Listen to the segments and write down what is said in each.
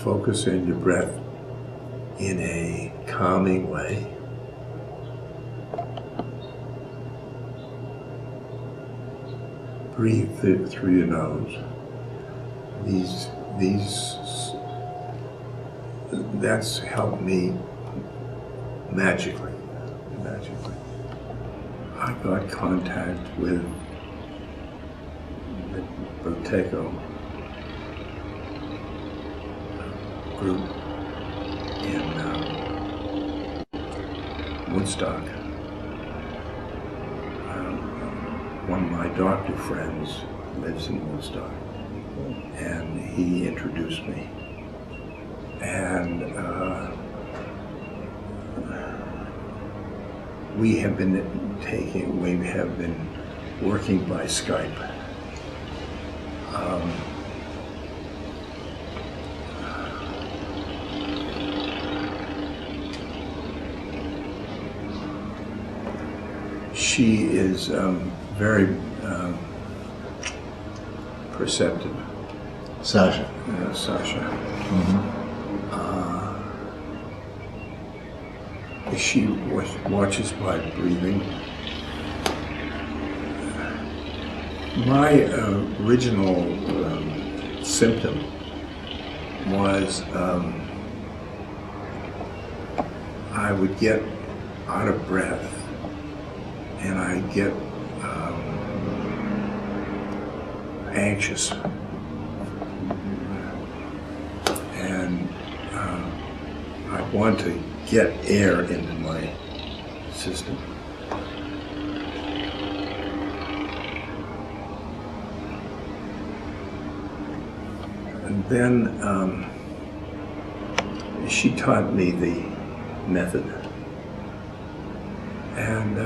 focus in your breath in a calming way. Breathe through your nose. That's helped me magically. I got contact with the Buteyko group in Woodstock. One of my doctor friends lives in Woodstock, and he introduced me. And we have been working by Skype. She is very perceptive. Sasha. Sasha. Mm-hmm. She watches my breathing. My original symptom was I would get out of breath and I'd get anxious. And I want to get air into my system. And then she taught me the method. And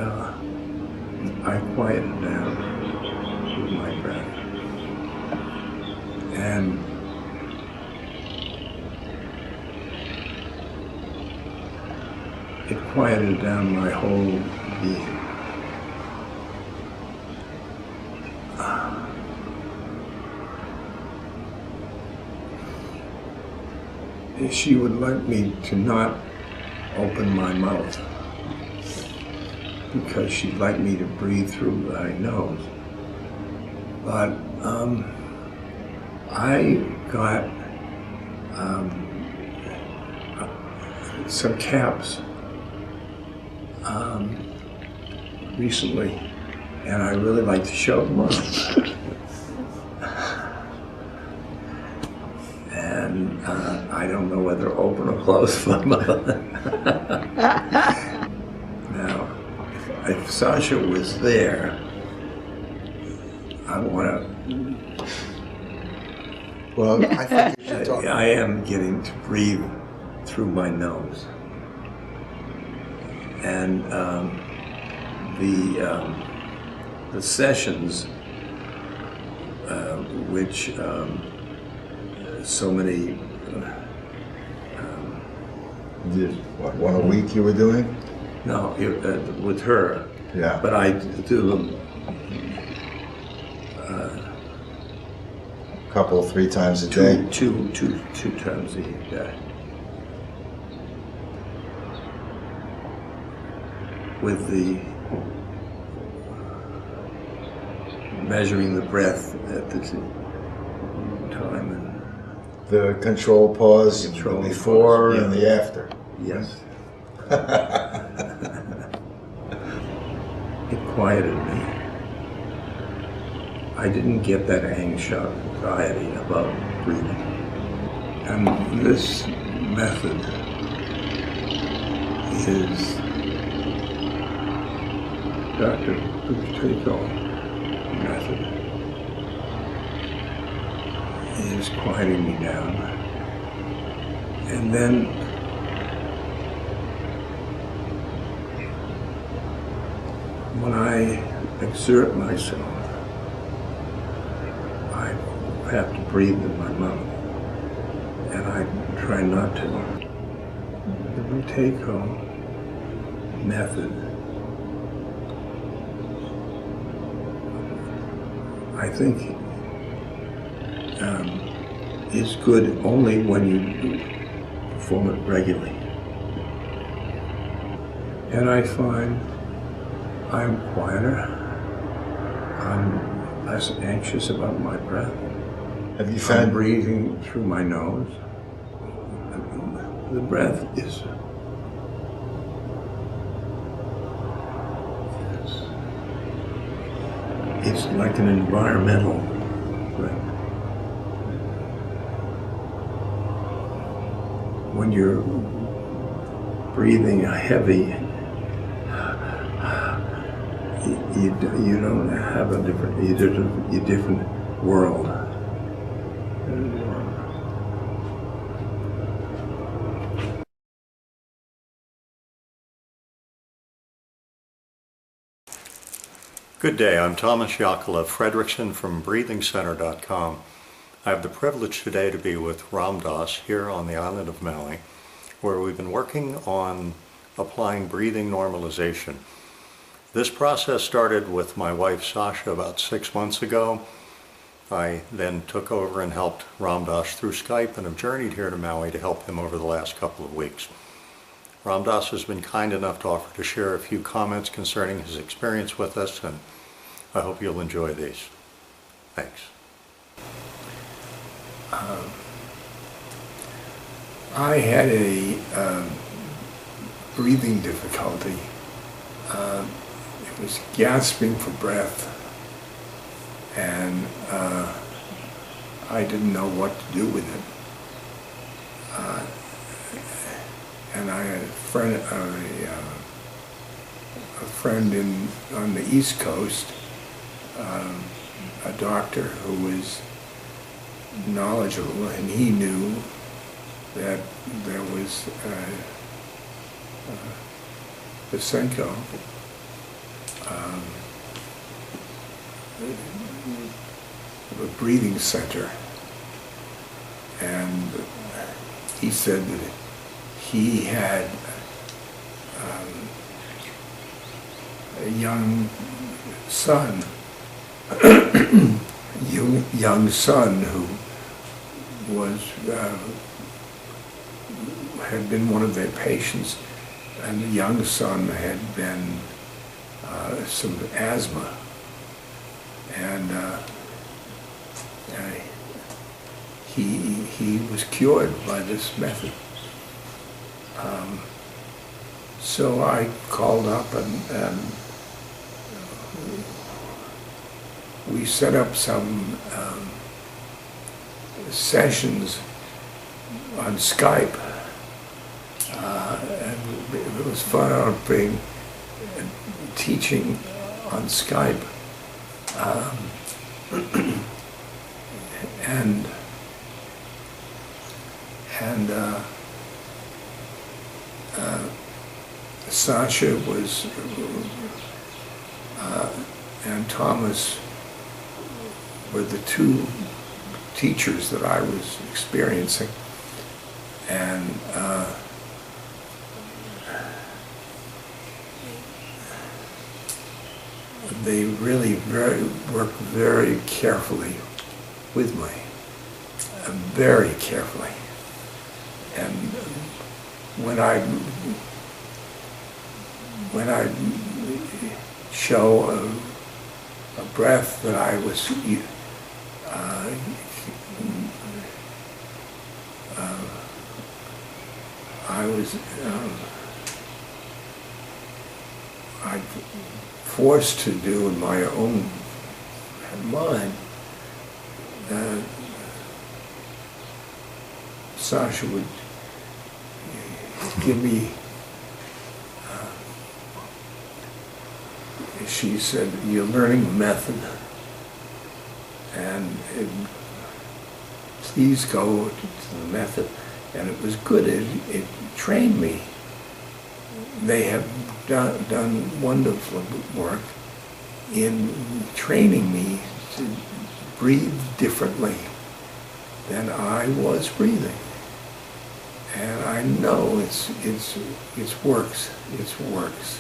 I quieted down with my breath. And it quieted down my whole being. She would like me to not open my mouth because she'd like me to breathe through my nose. But I got some caps recently, and I really like to show them off. And I don't know whether open or close my mouth. Now, if Sasha was there, I want to. Well, I think you should talk. I am getting to breathe through my nose. And the sessions, which so many. One a week you were doing? No, with her. Yeah. But I do them. Couple, 3 times a day? Two times a day. With the measuring the breath at the time and the control pause, control before pause, and the after. Yes. It quieted me. I didn't get that anxiety about breathing. And this method is Dr. Buteyko method is quieting me down. And then when I exert myself, I have to breathe in my mouth, and I try not to. The Buteyko method, I think, is good only when you perform it regularly. And I find I'm quieter, I'm less anxious about my breath. Have you I'm found breathing through my nose. The breath is it's like an environmental thing. When you're breathing heavy, you don't have a different world. Good day, I'm Thomas Yakula Fredrickson from breathingcenter.com. I have the privilege today to be with Ram Dass here on the island of Maui, where we've been working on applying breathing normalization. This process started with my wife Sasha about 6 months ago. I then took over and helped Ram Dass through Skype and have journeyed here to Maui to help him over the last couple of weeks. Ram Dass has been kind enough to offer to share a few comments concerning his experience with us, and I hope you'll enjoy these. Thanks. I had a breathing difficulty. It was gasping for breath, and I didn't know what to do with it. And I had a friend on the East Coast, a doctor who was knowledgeable, and he knew that there was Buteyko a breathing center, and he said that he had a young son, who was had been one of their patients, and the young son had been some asthma, and he was cured by this method. So I called up and we set up some sessions on Skype, and it was fun teaching on Skype, and Sasha was and Thomas were the two teachers that I was experiencing, and they really worked very carefully with me, very carefully. And when I show a breath that I was forced to do in my own mind, Sasha would give me, she said, "You're learning the method, and please go to the method." And it was good. It trained me. They have done wonderful work in training me to breathe differently than I was breathing. And I know it works. It works.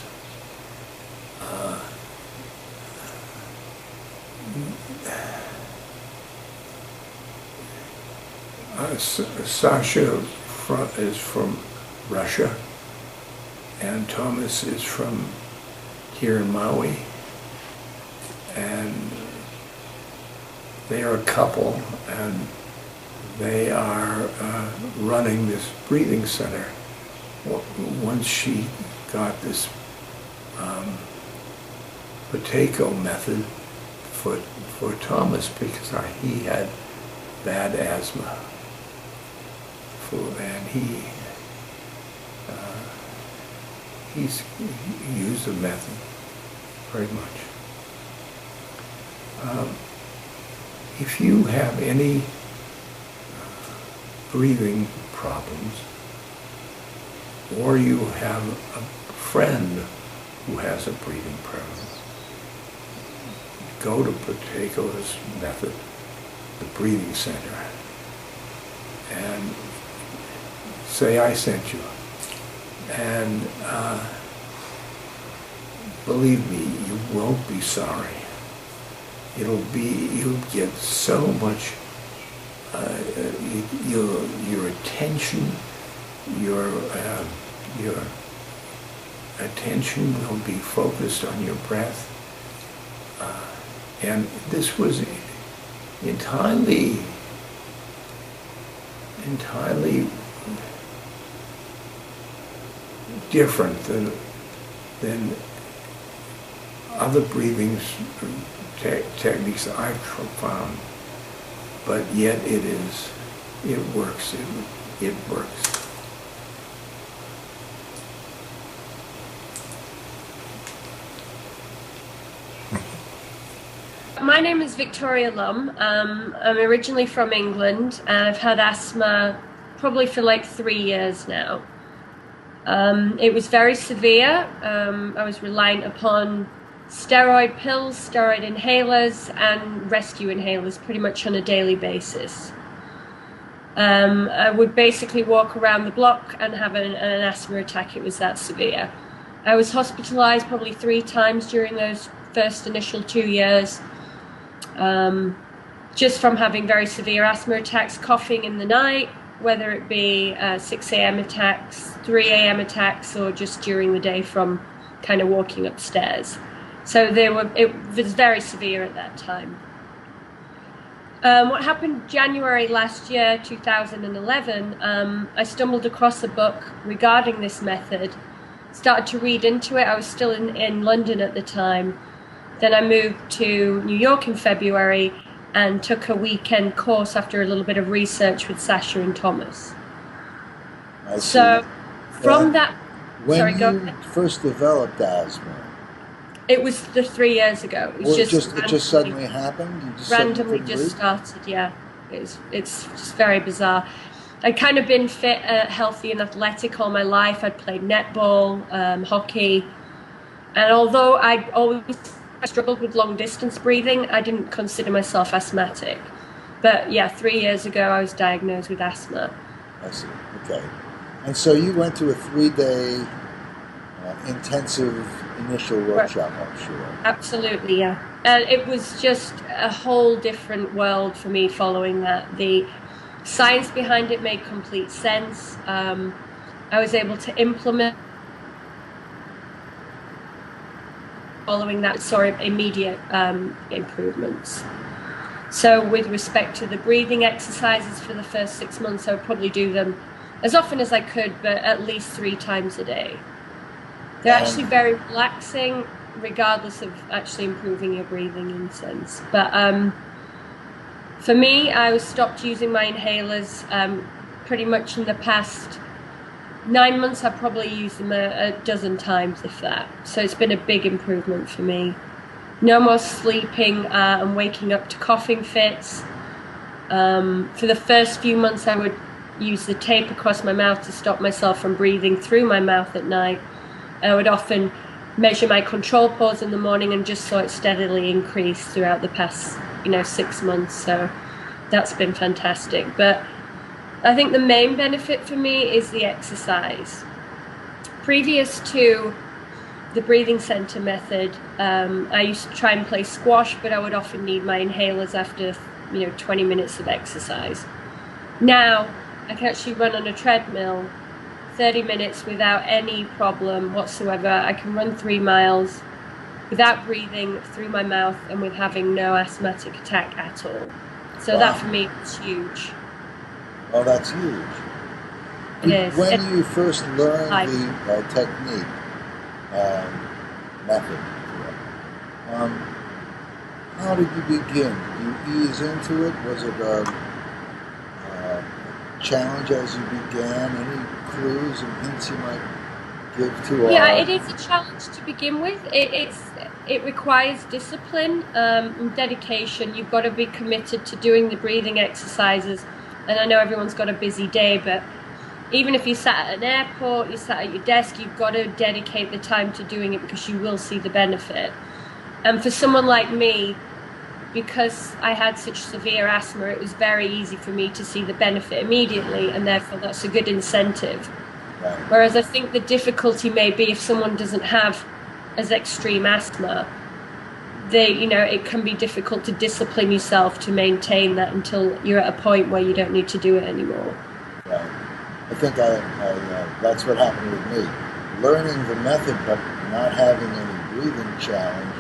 Sasha is from Russia, and Thomas is from here in Maui, and they are a couple, and they are running this breathing center. Once she got this Buteyko method for Thomas, because he had bad asthma, and he's used the method very much. If you have any breathing problems, or you have a friend who has a breathing problem, go to Buteyko's method, the breathing center, and say I sent you. And believe me, you won't be sorry. You'll get so much, your attention, your attention will be focused on your breath. And this was entirely different than other breathing techniques I've found, but yet it works. It works. My name is Victoria Lumb. I'm originally from England, and I've had asthma probably for like 3 years now. It was very severe. I was reliant upon steroid pills, steroid inhalers, and rescue inhalers pretty much on a daily basis. I would basically walk around the block and have an asthma attack. It was that severe. I was hospitalized probably 3 times during those first initial 2 years, just from having very severe asthma attacks, coughing in the night, whether it be 6 a.m. attacks, 3 a.m. attacks, or just during the day from kind of walking upstairs. So it was very severe at that time. What happened January last year, 2011, I stumbled across a book regarding this method, started to read into it. I was still in London at the time. Then I moved to New York in February and took a weekend course after a little bit of research with Sasha and Thomas. I see. So from that, when sorry, go you ahead. first developed asthma, It was 3 years ago. It was it just suddenly happened? You just randomly suddenly just couldn't started, yeah. It's just very bizarre. I'd kind of been fit, healthy and athletic all my life. I'd played netball, hockey. And although I always struggled with long distance breathing, I didn't consider myself asthmatic. But yeah, 3 years ago I was diagnosed with asthma. I see, okay. And so you went to a 3-day intensive initial workshop, I'm sure. Absolutely, yeah. And it was just a whole different world for me following that. The science behind it made complete sense. I was able to implement following that, saw immediate improvements. So with respect to the breathing exercises for the first 6 months, I would probably do them as often as I could, but at least 3 times a day. They're actually very relaxing, regardless of actually improving your breathing in a sense. But for me, I stopped using my inhalers pretty much in the past 9 months. I've probably used them a dozen times, if that. So it's been a big improvement for me. No more sleeping and waking up to coughing fits. For the first few months, I would use the tape across my mouth to stop myself from breathing through my mouth at night. I would often measure my control pause in the morning and just saw it steadily increase throughout the past, 6 months. So that's been fantastic. But I think the main benefit for me is the exercise. Previous to the breathing center method, I used to try and play squash, but I would often need my inhalers after 20 minutes of exercise. Now I can actually run on a treadmill 30 minutes without any problem whatsoever. I can run 3 miles without breathing through my mouth and with having no asthmatic attack at all. So Wow. that for me was huge. Oh, that's huge. It is. When you first learned Hi. the technique, method, how did you begin? Did you ease into it? Was it a challenge as you began? Any clues and hints you might give to Yeah, our... it is a challenge to begin with. It requires discipline and dedication. You've got to be committed to doing the breathing exercises. And I know everyone's got a busy day, but even if you sat at an airport, you sat at your desk, you've got to dedicate the time to doing it because you will see the benefit. And for someone like me, because I had such severe asthma, it was very easy for me to see the benefit immediately, and therefore that's a good incentive. Right. Whereas I think the difficulty may be if someone doesn't have as extreme asthma, it can be difficult to discipline yourself to maintain that until you're at a point where you don't need to do it anymore. Right. I think that's what happened with me. Learning the method but not having any breathing challenge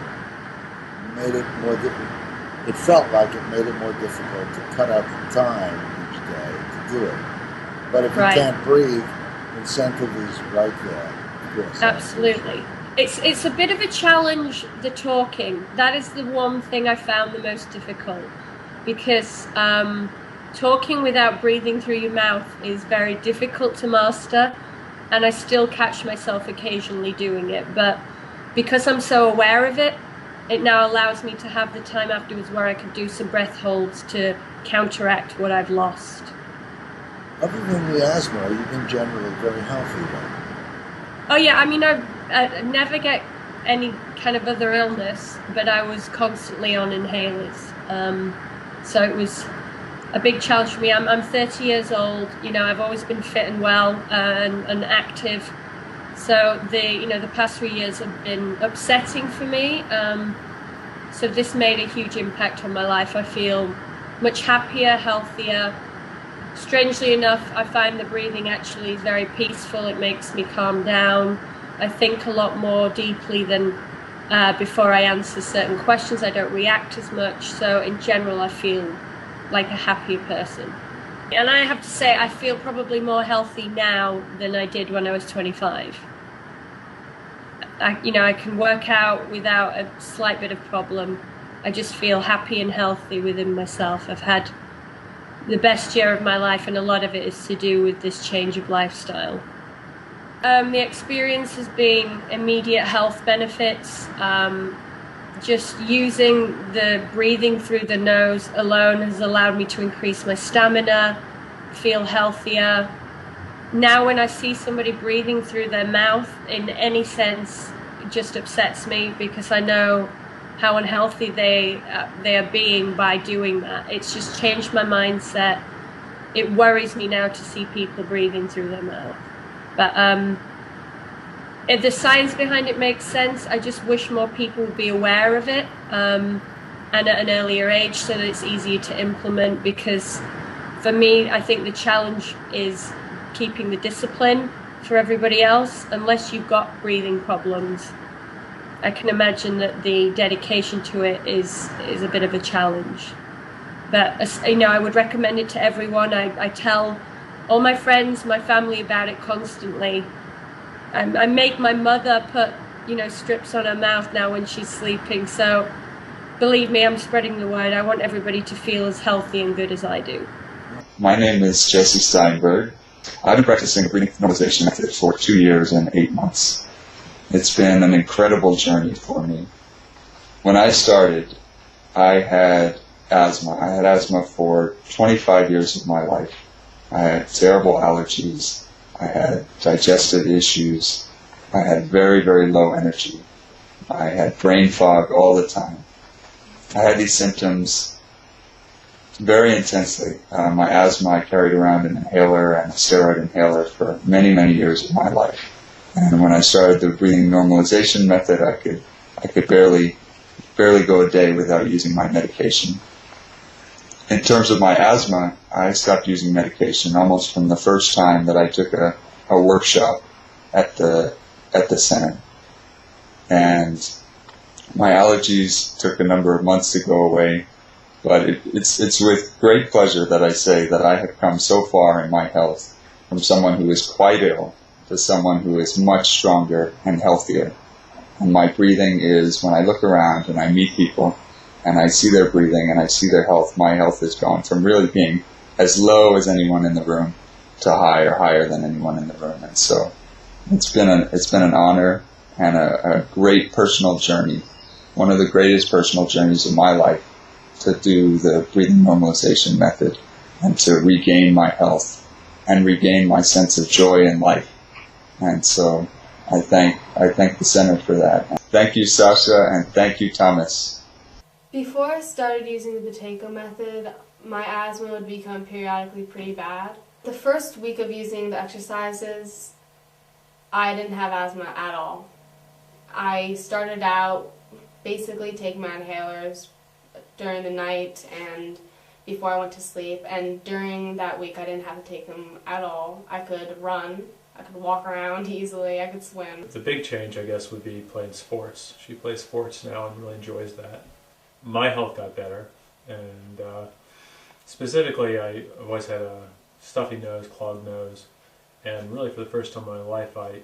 made it more difficult. It felt like it made it more difficult to cut out the time each day to do it. But if you can't breathe, incentive is right there. Yes, absolutely. It's a bit of a challenge, the talking. That is the one thing I found the most difficult, because talking without breathing through your mouth is very difficult to master, and I still catch myself occasionally doing it. But because I'm so aware of it, it now allows me to have the time afterwards where I can do some breath holds to counteract what I've lost. Other than the asthma, you've been generally very healthy then. Oh yeah, I mean, I never get any kind of other illness, but I was constantly on inhalers. So it was a big challenge for me. I'm 30 years old. I've always been fit and well and active. So the past 3 years have been upsetting for me. So this made a huge impact on my life. I feel much happier, healthier. Strangely enough, I find the breathing actually is very peaceful. It makes me calm down. I think a lot more deeply than before I answer certain questions. I don't react as much. So in general, I feel like a happier person. And I have to say, I feel probably more healthy now than I did when I was 25. I can work out without a slight bit of problem. I just feel happy and healthy within myself. I've had the best year of my life, and a lot of it is to do with this change of lifestyle. The experience has been immediate health benefits. Just using the breathing through the nose alone has allowed me to increase my stamina, feel healthier. Now when I see somebody breathing through their mouth in any sense, it just upsets me, because I know how unhealthy they are being by doing that. It's just changed my mindset. It worries me now to see people breathing through their mouth. But if the science behind it makes sense, I just wish more people would be aware of it, and at an earlier age, so that it's easier to implement. Because for me, I think the challenge is keeping the discipline. For everybody else, unless you've got breathing problems, I can imagine that the dedication to it is a bit of a challenge. But I would recommend it to everyone. I tell all my friends, my family about it constantly. I make my mother put strips on her mouth now when she's sleeping. So believe me, I'm spreading the word. I want everybody to feel as healthy and good as I do. My name is Jesse Steinberg. I've been practicing a breathing normalization method for 2 years and 8 months. It's been an incredible journey for me. When I started, I had asthma. I had asthma for 25 years of my life. I had terrible allergies. I had digestive issues. I had very, very low energy. I had brain fog all the time. I had these symptoms very intensely. My asthma, I carried around an inhaler and a steroid inhaler for many, many years of my life. And when I started the breathing normalization method, I could barely go a day without using my medication. In terms of my asthma, I stopped using medication almost from the first time that I took a workshop at the center. And my allergies took a number of months to go away, but it's with great pleasure that I say that I have come so far in my health from someone who is quite ill to someone who is much stronger and healthier. And my breathing is, when I look around and I meet people and I see their breathing and I see their health, my health is gone from really being as low as anyone in the room to higher than anyone in the room. And so it's been an honor and a great personal journey, one of the greatest personal journeys of my life, to do the breathing normalization method and to regain my health and regain my sense of joy in life. And so I thank the center for that. Thank you, Sasha, and thank you, Thomas. Before I started using the Buteyko method, my asthma would become periodically pretty bad. The first week of using the exercises, I didn't have asthma at all. I started out basically taking my inhalers during the night and before I went to sleep, and during that week I didn't have to take them at all. I could run, I could walk around easily, I could swim. The big change, I guess, would be playing sports. She plays sports now and really enjoys that. My health got better, and specifically I've always had a stuffy nose, clogged nose, and really for the first time in my life I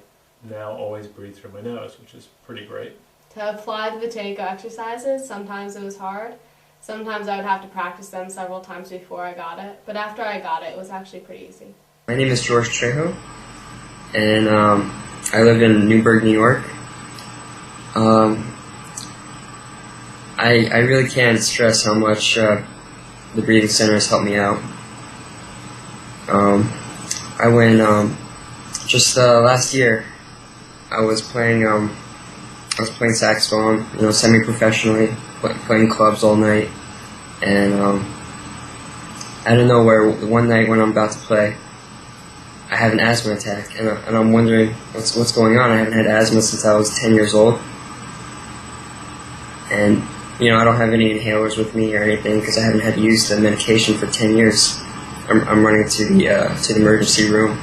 now always breathe through my nose, which is pretty great. To apply the Buteyko exercises, sometimes it was hard. Sometimes I would have to practice them several times before I got it, but after I got it was actually pretty easy. My name is Trejo, and I live in Newburgh, New York. I really can't stress how much the Breathing Center has helped me out. I went just last year. I was playing saxophone, semi-professionally, playing clubs all night, and out of nowhere, one night when I'm about to play, I have an asthma attack, and I'm wondering what's going on. I haven't had asthma since I was 10 years old, and I don't have any inhalers with me or anything because I haven't had to use the medication for 10 years. I'm running to the emergency room,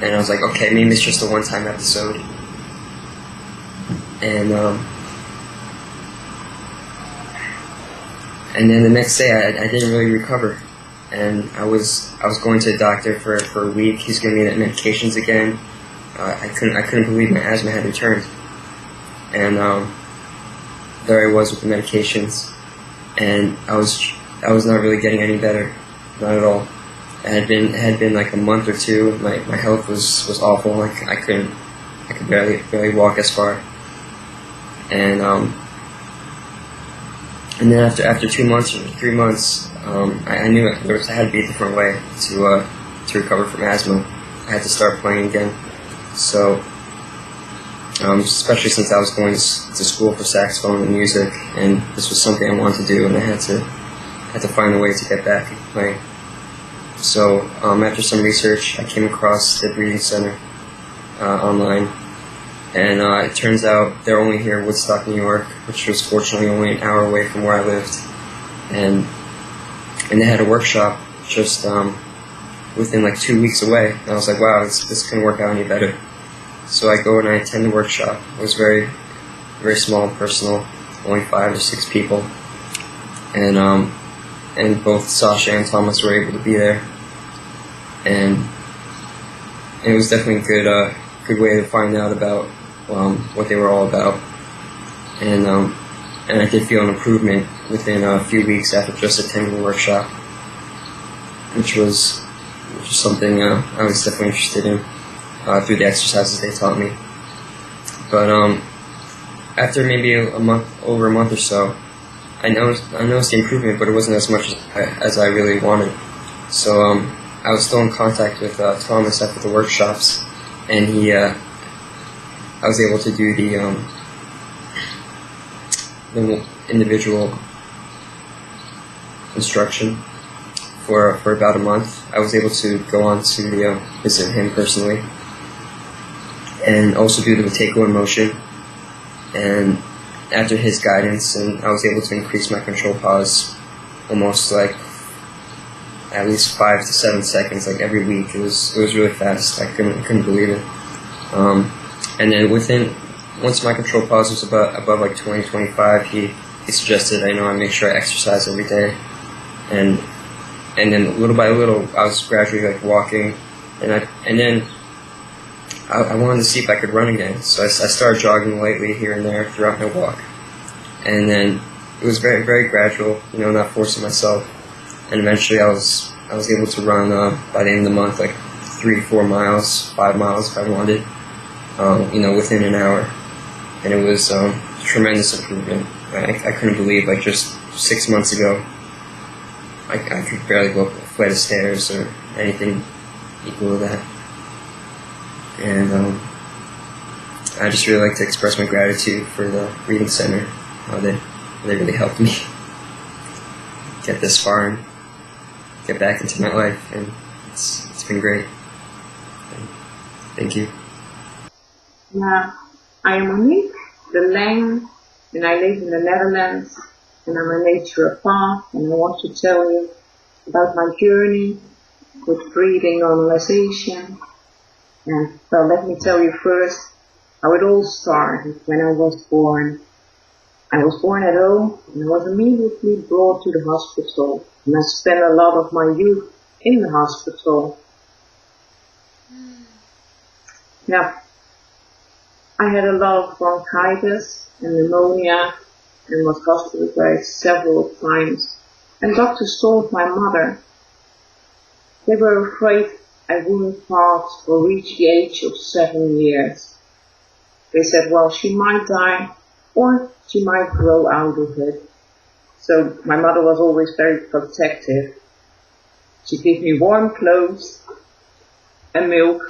and I was like, okay, maybe it's just a one-time episode. And then the next day I didn't really recover, and I was going to the doctor for a week. He's giving me the medications again. I couldn't believe my asthma had returned, and there I was with the medications, and I was not really getting any better, not at all. It had been like a month or two. My health was awful. Like I could barely walk as far. And then after 2 months or 3 months, I knew there had to be a different way to recover from asthma. I had to start playing again. So, especially since I was going to school for saxophone and music, and this was something I wanted to do, and I had to find a way to get back and playing. So, after some research, I came across the Breathing Center online. And it turns out they're only here in Woodstock, New York, which was fortunately only an hour away from where I lived. And they had a workshop just within like 2 weeks away. And I was like, wow, this couldn't work out any better. So I go and I attend the workshop. It was very, very small and personal, only 5 or 6 people. And both Sasha and Thomas were able to be there. And it was definitely a good way to find out about what they were all about, and I did feel an improvement within a few weeks after just attending the workshop, which was something I was definitely interested in through the exercises they taught me. But after maybe over a month or so, I noticed the improvement, but it wasn't as much as I really wanted. So I was still in contact with Thomas after the workshops, and I was able to do the individual instruction for about a month. I was able to go on to visit him personally, and also do the Buteyko in motion. And after his guidance, and I was able to increase my control pause almost like at least 5 to 7 seconds, like every week. It was really fast. I couldn't believe it. And then once my control pulse was above like 20, 25, he suggested I make sure I exercise every day. And then little by little, I was gradually like walking, and then I wanted to see if I could run again. So I started jogging lightly here and there throughout my walk, and then it was very, very gradual, not forcing myself. And eventually, I was able to run by the end of the month, like 3 to 4 miles, 5 miles if I wanted, within an hour, and it was tremendous improvement. I couldn't believe, like, just 6 months ago, I could barely go up a flight of stairs or anything equal to that. And I just really like to express my gratitude for the Breathing Center, how they really helped me get this far and get back into my life, and it's been great. Thank you. Yeah, I am Monique de Leng, and I live in the Netherlands, and I'm a naturopath, and I want to tell you about my journey with breathing normalization. And well, let me tell you first how it all started when I was born. I was born at home, and I was immediately brought to the hospital, and I spent a lot of my youth in the hospital. Now, I had a lot of bronchitis and pneumonia and was hospitalized several times. And doctors told my mother they were afraid I wouldn't pass or reach the age of 7 years. They said, well, she might die or she might grow out of it. So my mother was always very protective. She gave me warm clothes and milk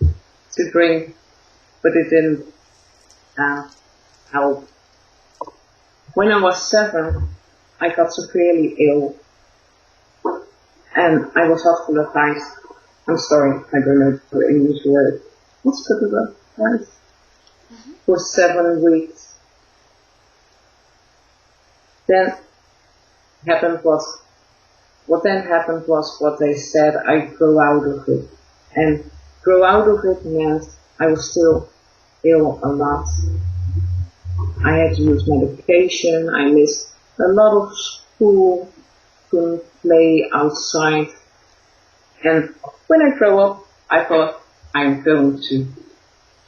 to drink, but it didn't help. When I was 7, I got severely ill, and I was hospitalized. I'm sorry, I don't know the English word. Hospitalized for 7 weeks. What then happened was what they said, I'd grow out of it. And grow out of it meant I was still ill a lot. I had to use medication, I missed a lot of school, couldn't play outside. And when I grow up, I thought I'm going to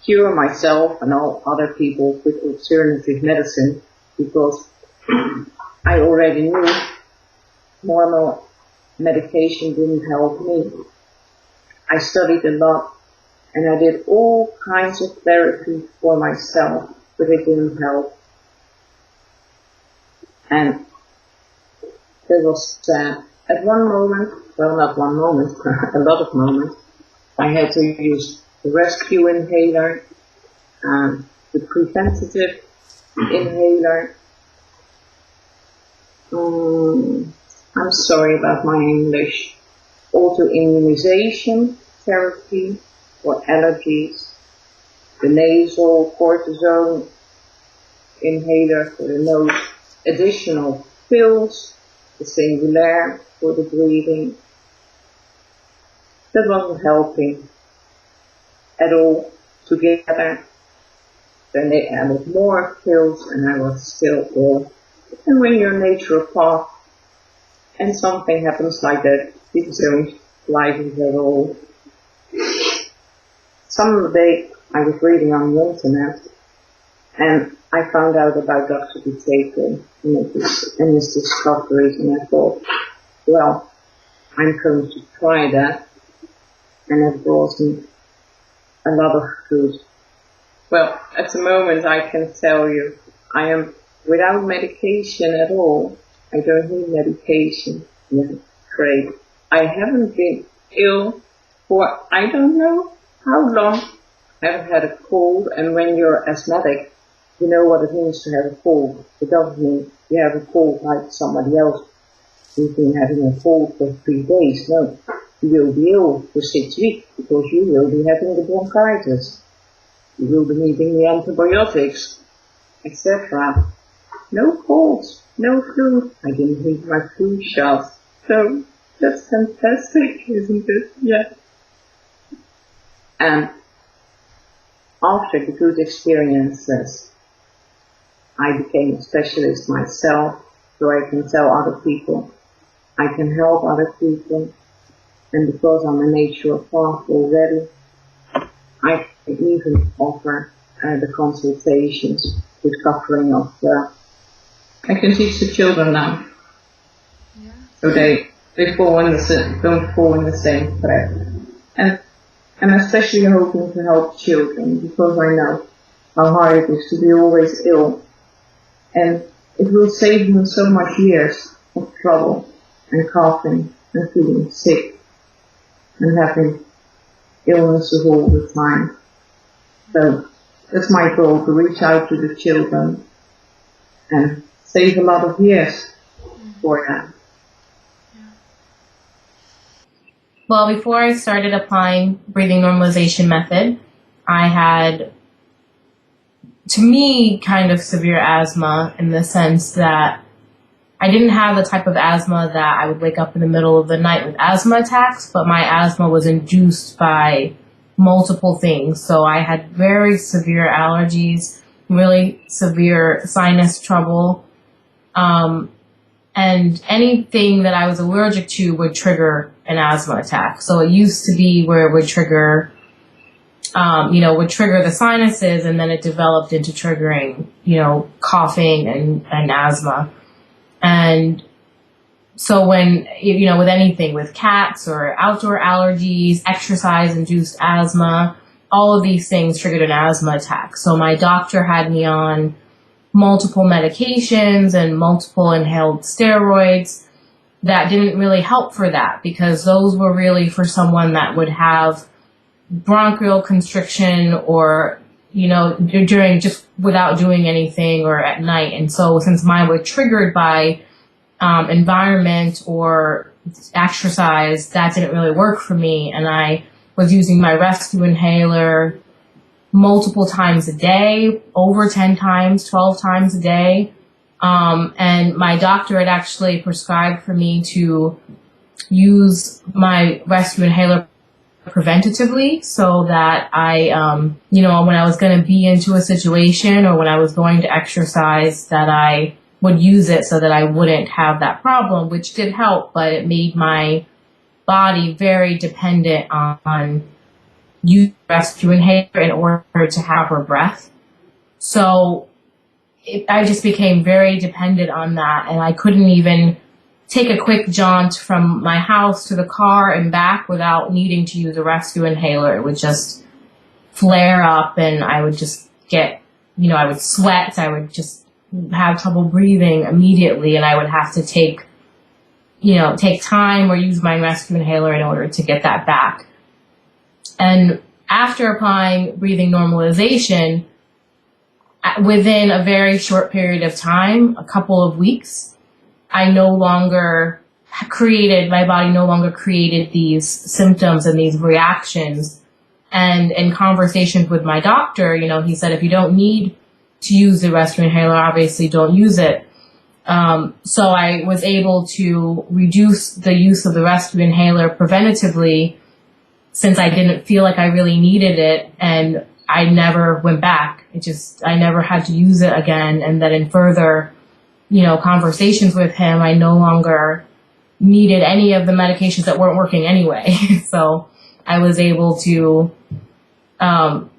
cure myself and all other people with alternative medicine, because I already knew normal medication didn't help me. I studied a lot and I did all kinds of therapy for myself, but it didn't help. And it was sad. At one moment, well, not one moment, a lot of moments, I had to use the rescue inhaler, the preventative inhaler. I'm sorry about my English. Auto-immunization therapy for allergies, the nasal cortisone inhaler for the nose, additional pills, the singular for the breathing. That wasn't helping at all together. Then they added more pills and I was still ill. And when you're a naturopath and something happens like that, you don't like it at all. Someday I was reading on the internet and I found out about Dr. Buteyko and his discoveries, and I thought, well, I'm going to try that, and it brought me a lot of good. Well, at the moment I can tell you, I am without medication at all. I don't need medication. Yeah, great. I haven't been ill for I don't know how long. I haven't had a cold, and when you're asthmatic, you know what it means to have a cold. It doesn't mean you have a cold like somebody else who's been having a cold for 3 days. No, you will be ill for 6 weeks because you will be having the bronchitis. You will be needing the antibiotics, etc. No colds, no flu. I didn't need my flu shot. So that's fantastic, isn't it? Yeah. And after the good experiences, I became a specialist myself, so I can tell other people, I can help other people, and because I'm a naturopath already, I can even offer the consultations with covering of I can teach the children now, so they don't fall in the same trap. And I'm especially hoping to help children because I know how hard it is to be always ill, and it will save them so much years of trouble and coughing and feeling sick and having illnesses all the time. So that's my goal, to reach out to the children and save a lot of years for them. Well, before I started applying breathing normalization method, I had, to me, kind of severe asthma in the sense that I didn't have the type of asthma that I would wake up in the middle of the night with asthma attacks, but my asthma was induced by multiple things. So I had very severe allergies, really severe sinus trouble, and anything that I was allergic to would trigger an asthma attack. So it used to be where it would trigger, would trigger the sinuses, and then it developed into triggering, coughing and asthma. And so when, with anything, with cats or outdoor allergies, exercise-induced asthma, all of these things triggered an asthma attack. So my doctor had me on multiple medications and multiple inhaled steroids that didn't really help for that, because those were really for someone that would have bronchial constriction or, during just without doing anything or at night. And so since mine were triggered by environment or exercise, that didn't really work for me. And I was using my rescue inhaler multiple times a day, over 10 times, 12 times a day. And my doctor had actually prescribed for me to use my rescue inhaler preventatively, so that I, when I was going to be into a situation or when I was going to exercise, that I would use it so that I wouldn't have that problem, which did help, but it made my body very dependent on use rescue inhaler in order to have her breath. So I just became very dependent on that, and I couldn't even take a quick jaunt from my house to the car and back without needing to use a rescue inhaler. It would just flare up, and I would just get, I would sweat, I would just have trouble breathing immediately, and I would have to take time or use my rescue inhaler in order to get that back. And after applying breathing normalization, within a very short period of time, a couple of weeks, my body no longer created these symptoms and these reactions. And in conversations with my doctor, he said, if you don't need to use the rescue inhaler, obviously don't use it. So I was able to reduce the use of the rescue inhaler preventatively, since I didn't feel like I really needed it, and I never went back. I never had to use it again. And then in further, conversations with him, I no longer needed any of the medications that weren't working anyway. So I was able to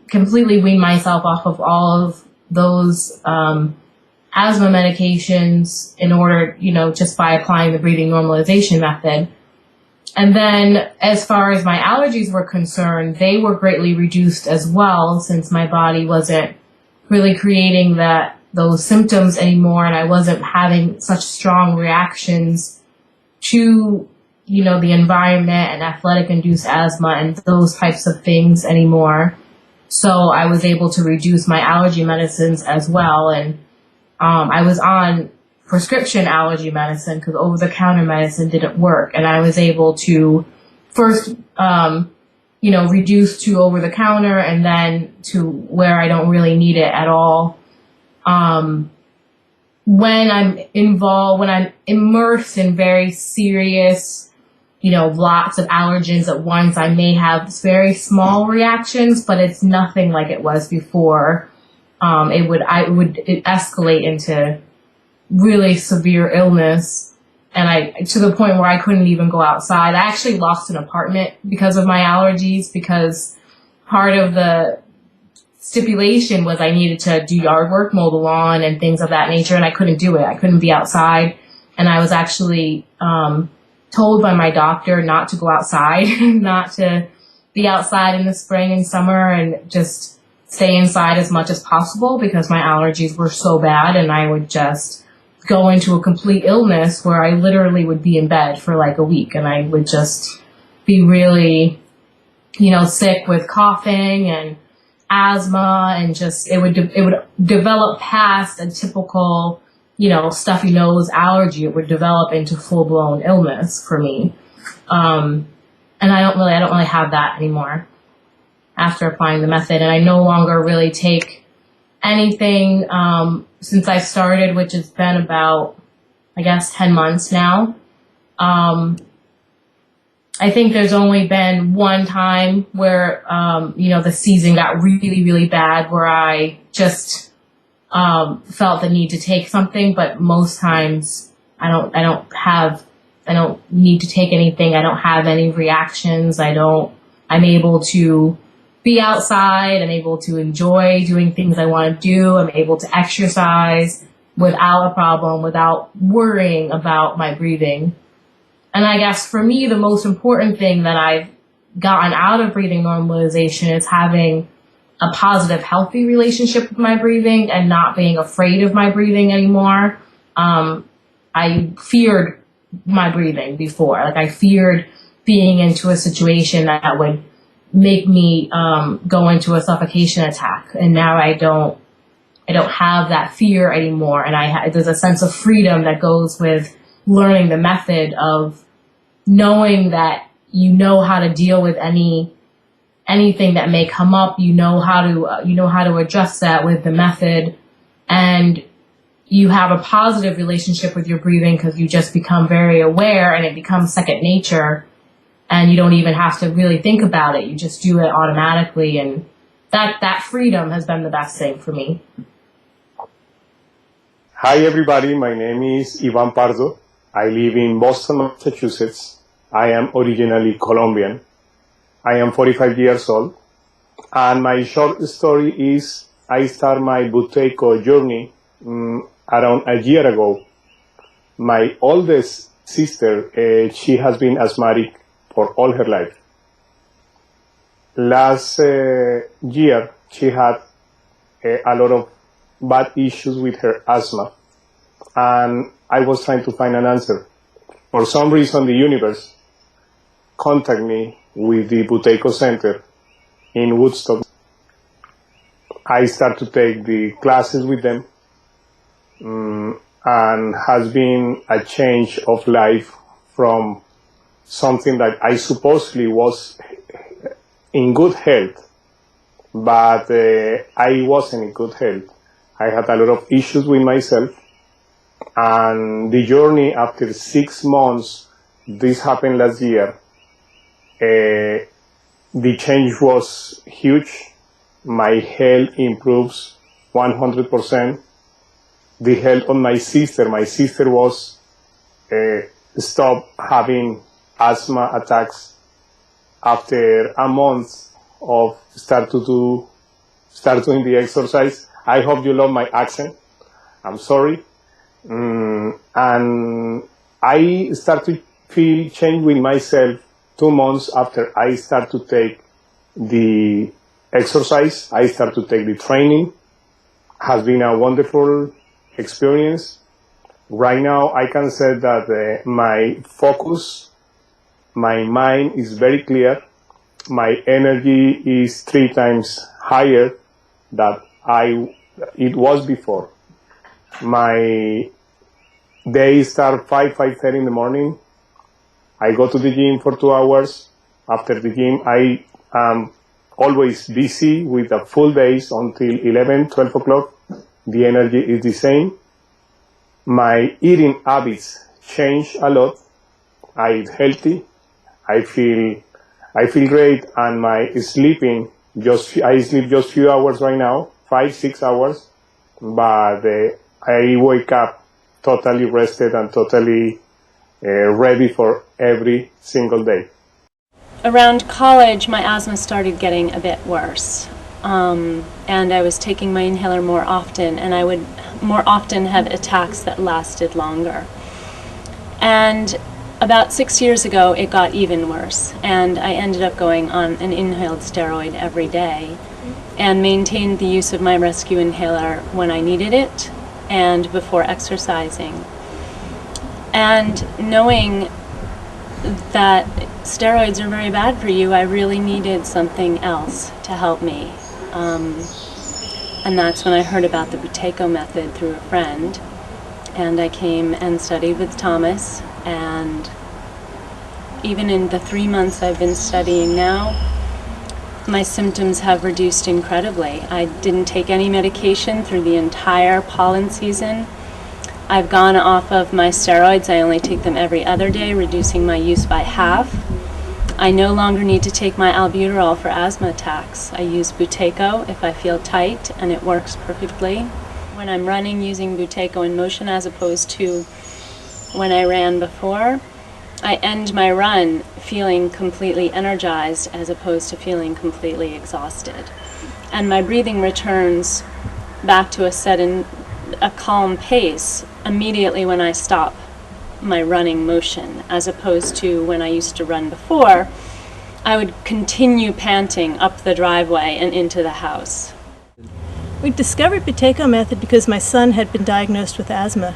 completely wean myself off of all of those asthma medications in order, just by applying the breathing normalization method. And then as far as my allergies were concerned, they were greatly reduced as well, since my body wasn't really creating those symptoms anymore, and I wasn't having such strong reactions to, the environment and athletic-induced asthma and those types of things anymore. So I was able to reduce my allergy medicines as well, and I was on prescription allergy medicine because over-the-counter medicine didn't work, and I was able to first, reduce to over-the-counter and then to where I don't really need it at all. when I'm immersed in very serious, lots of allergens at once, I may have very small reactions, but it's nothing like it was before. It would escalate into really severe illness, and to the point where I couldn't even go outside. I actually lost an apartment because of my allergies, because part of the stipulation was I needed to do yard work, mow the lawn, and things of that nature, and I couldn't do it. I couldn't be outside, and I was actually told by my doctor not to go outside, not to be outside in the spring and summer, and just stay inside as much as possible because my allergies were so bad, and I would just go into a complete illness where I literally would be in bed for like a week, and I would just be really, sick with coughing and asthma, and just it would develop past a typical, stuffy nose allergy. It would develop into full-blown illness for me, and I don't really have that anymore after applying the method, and I no longer really take anything since I started, which has been about, I guess, 10 months now. I think there's only been one time where, the season got really, really bad, where I just felt the need to take something, but most times I don't need to take anything. I don't have any reactions. I'm able to be outside. I'm able to enjoy doing things I want to do. I'm able to exercise without a problem, without worrying about my breathing. And I guess for me, the most important thing that I've gotten out of breathing normalization is having a positive, healthy relationship with my breathing and not being afraid of my breathing anymore. I feared my breathing before. I feared being into a situation that would make me go into a suffocation attack. And now I don't have that fear anymore. And there's a sense of freedom that goes with learning the method of knowing that how to deal with anything that may come up. You know how to adjust that with the method, and you have a positive relationship with your breathing because you just become very aware, and it becomes second nature, and you don't even have to really think about it. You just do it automatically, and that freedom has been the best thing for me. Hi everybody, my name is Ivan Pardo. I live in Boston, Massachusetts. I am originally Colombian. I am 45 years old. And my short story is I started my Buteyko journey around a year ago. My oldest sister, she has been asthmatic for all her life. Last year, she had a lot of bad issues with her asthma, and I was trying to find an answer. For some reason, the universe contacted me with the Buteyko Center in Woodstock. I started to take the classes with them, and has been a change of life from something that I supposedly was in good health, but I wasn't in good health. I had a lot of issues with myself, and the journey after 6 months, this happened last year, the change was huge. My health improves 100%. The health of my sister was stopped having asthma attacks after a month of start doing the exercise. I hope you love my accent. I'm sorry. And I start to feel change with myself 2 months after I start to take the exercise. I start to take the training. Has been a wonderful experience. Right now, I can say that my focus, my mind is very clear. My energy is 3 times higher than it was before. My day start 5:30 in the morning. I go to the gym for 2 hours. After the gym, I am always busy with the full days until 11, 12 o'clock. The energy is the same. My eating habits change a lot. I eat healthy. I feel great, and my sleeping I sleep just few hours right now, 5-6 hours, but I wake up totally rested and totally ready for every single day. Around college, my asthma started getting a bit worse, and I was taking my inhaler more often, and I would more often have attacks that lasted longer. And about 6 years ago, it got even worse, and I ended up going on an inhaled steroid every day and maintained the use of my rescue inhaler when I needed it and before exercising. And knowing that steroids are very bad for you, I really needed something else to help me. And that's when I heard about the Buteyko method through a friend. And I came and studied with Thomas, and even in the 3 months I've been studying now, my symptoms have reduced incredibly. I didn't take any medication through the entire pollen season. I've gone off of my steroids. I only take them every other day, reducing my use by half. I no longer need to take my albuterol for asthma attacks. I use Buteyko if I feel tight, and it works perfectly. When I'm running using Buteyko in motion as opposed to when I ran before, I end my run feeling completely energized as opposed to feeling completely exhausted. And my breathing returns back to a calm pace immediately when I stop my running motion, as opposed to when I used to run before, I would continue panting up the driveway and into the house. We discovered Buteyko method because my son had been diagnosed with asthma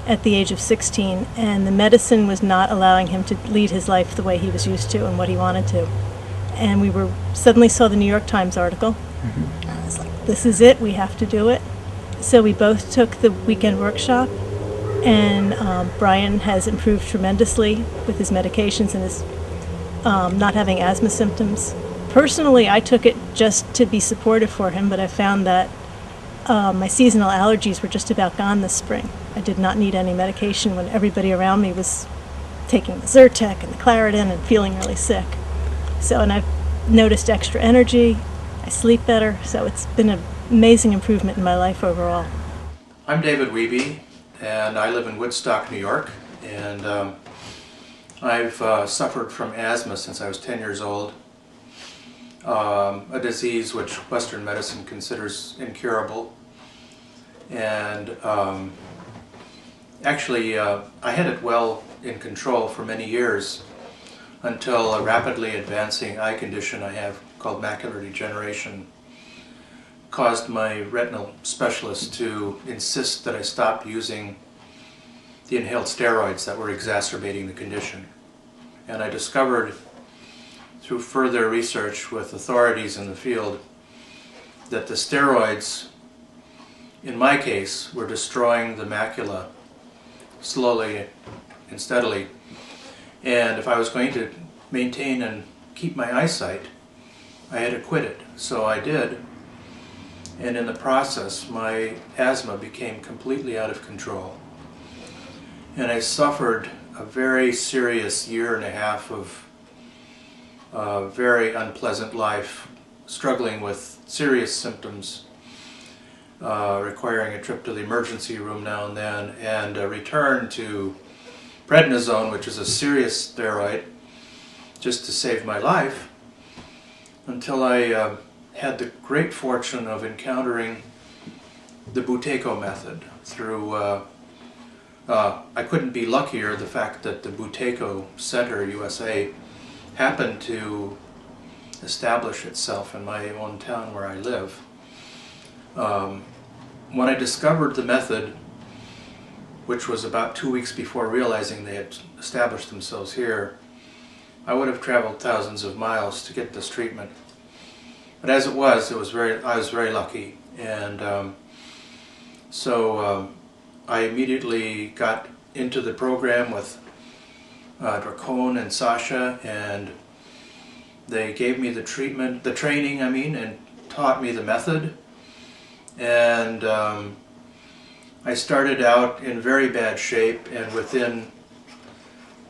at the age of 16, and the medicine was not allowing him to lead his life the way he was used to and what he wanted to. And we suddenly saw the New York Times article. I was like, this is it, we have to do it. So we both took the weekend workshop, and Brian has improved tremendously with his medications and his not having asthma symptoms. Personally, I took it just to be supportive for him, but I found that my seasonal allergies were just about gone this spring. I did not need any medication when everybody around me was taking the Zyrtec and the Claritin and feeling really sick. And I've noticed extra energy, I sleep better, so it's been an amazing improvement in my life overall. I'm David Wiebe, and I live in Woodstock, New York, and I've suffered from asthma since I was 10 years old, a disease which Western medicine considers incurable. And actually, I had it well in control for many years until a rapidly advancing eye condition I have called macular degeneration caused my retinal specialist to insist that I stop using the inhaled steroids that were exacerbating the condition. And I discovered through further research with authorities in the field that the steroids, in my case, were destroying the macula slowly and steadily. And if I was going to maintain and keep my eyesight, I had to quit it. So I did. And in the process, my asthma became completely out of control. And I suffered a very serious 1.5 years of a very unpleasant life, struggling with serious symptoms, requiring a trip to the emergency room now and then, and a return to prednisone, which is a serious steroid, just to save my life, until I had the great fortune of encountering the Buteyko method through, I couldn't be luckier, the fact that the Buteyko Center USA happened to establish itself in my own town where I live. When I discovered the method, which was about 2 weeks before realizing they had established themselves here, I would have traveled thousands of miles to get this treatment. But as it was, I was very lucky, and so I immediately got into the program with Dracone and Sasha, and they gave me the training, and taught me the method. And I started out in very bad shape, and within